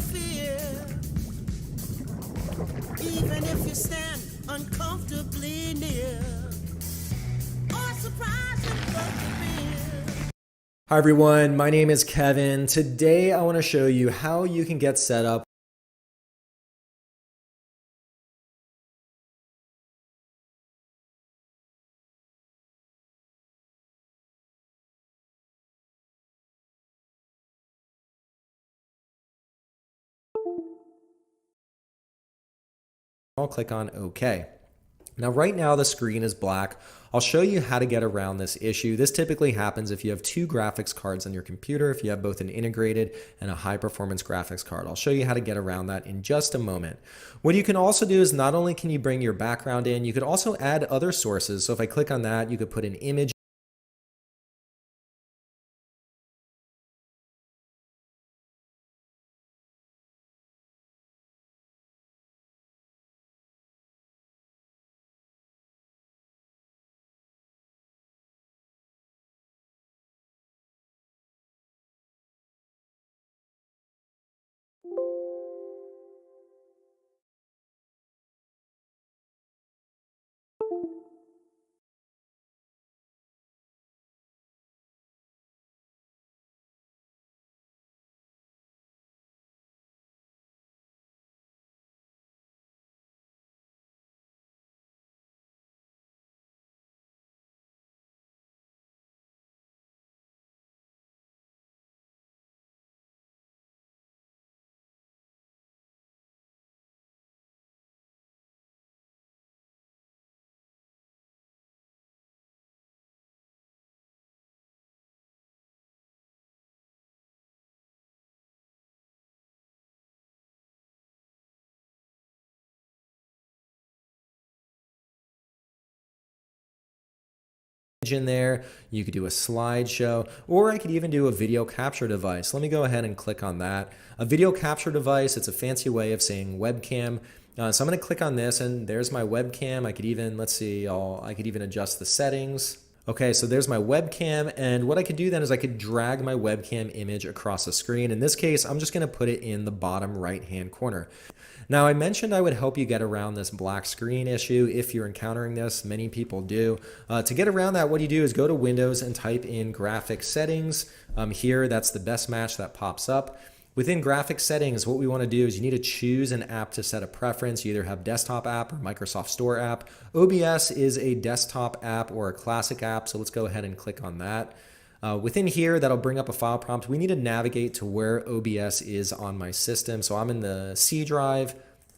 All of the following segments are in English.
fear. Even if you stand uncomfortably near, or surprise and persevere. Hi everyone, my name is Kevin. Today I want to show you how you can get set up. I'll click on OK. Now right now the screen is black. I'll show you how to get around this issue. This typically happens if you have two graphics cards on your computer, if you have both an integrated and a high performance graphics card. I'll show you how to get around that in just a moment. What you can also do is not only can you bring your background in, you could also add other sources. So if I click on that, you could put an image in there, you could do a slideshow, or I could even do a video capture device. Let me go ahead and click on that. A video capture device, it's a fancy way of saying webcam. So I'm going to click on this and there's my webcam. I could even, let's see, I could even adjust the settings. Okay, so there's my webcam, and what I could do then is I could drag my webcam image across the screen. In this case, I'm just gonna put it in the bottom right-hand corner. Now, I mentioned I would help you get around this black screen issue if you're encountering this. Many people do. To get around that, what you do is go to Windows and type in graphics settings. Here, that's the best match that pops up. Within graphics settings, what we want to do is you need to choose an app to set a preference. You either have desktop app or Microsoft Store app. OBS is a desktop app or a classic app, so let's go ahead and click on that. Within here, that'll bring up a file prompt. We need to navigate to where OBS is on my system. So I'm in the C drive,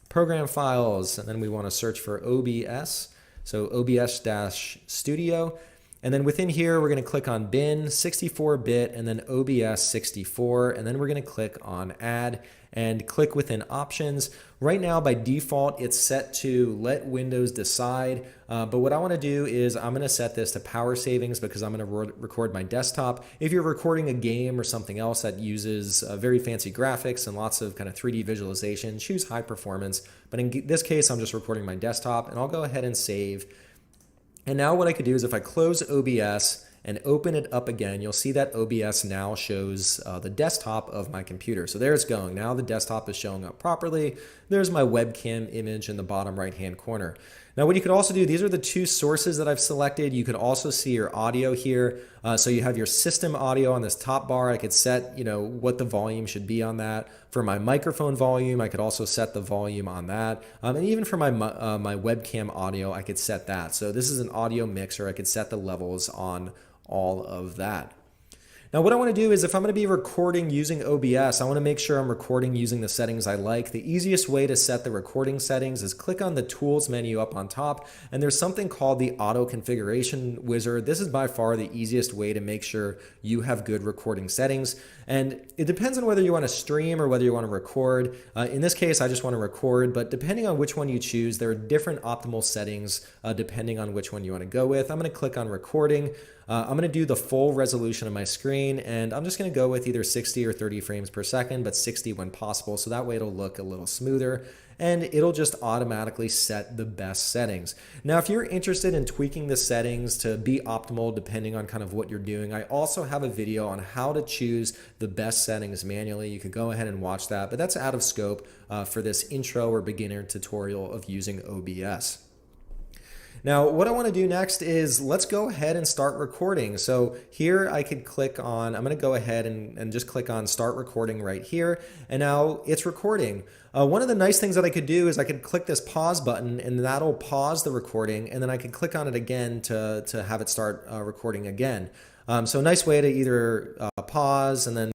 program files, and then we want to search for OBS. So OBS-Studio. And then within here, we're going to click on bin, 64-bit, and then OBS 64, and then we're going to click on add and click within options. Right now, by default, it's set to let Windows decide, but what I want to do is I'm going to set this to power savings because I'm going to record my desktop. If you're recording a game or something else that uses very fancy graphics and lots of kind of 3D visualization, choose high performance. But in this case, I'm just recording my desktop, and I'll go ahead and save. And now what I could do is if I close OBS and open it up again, you'll see that OBS now shows the desktop of my computer. So there it's going. Now the desktop is showing up properly. There's my webcam image in the bottom right-hand corner. Now what you could also do, these are the two sources that I've selected. You could also see your audio here. So you have your system audio on this top bar. I could set, what the volume should be on that. For my microphone volume, I could also set the volume on that. And even for my webcam audio, I could set that. So this is an audio mixer. I could set the levels on all of that. Now what I want to do is if I'm going to be recording using OBS, I want to make sure I'm recording using the settings I like. The easiest way to set the recording settings is click on the Tools menu up on top, and there's something called the Auto Configuration Wizard. This is by far the easiest way to make sure you have good recording settings. And it depends on whether you want to stream or whether you want to record. In this case, I just want to record, but depending on which one you choose, there are different optimal settings depending on which one you want to go with. I'm going to click on recording. I'm going to do the full resolution of my screen, and I'm just going to go with either 60 or 30 frames per second, but 60 when possible, so that way it'll look a little smoother, and it'll just automatically set the best settings. Now, if you're interested in tweaking the settings to be optimal depending on kind of what you're doing, I also have a video on how to choose the best settings manually. You could go ahead and watch that, but that's out of scope for this intro or beginner tutorial of using OBS. Now, what I want to do next is let's go ahead and start recording. So here I could click on, I'm going to go ahead and just click on start recording right here. And now it's recording. One of the nice things that I could do is I could click this pause button and that'll pause the recording. And then I could click on it again to have it start recording again. So a nice way to either pause and then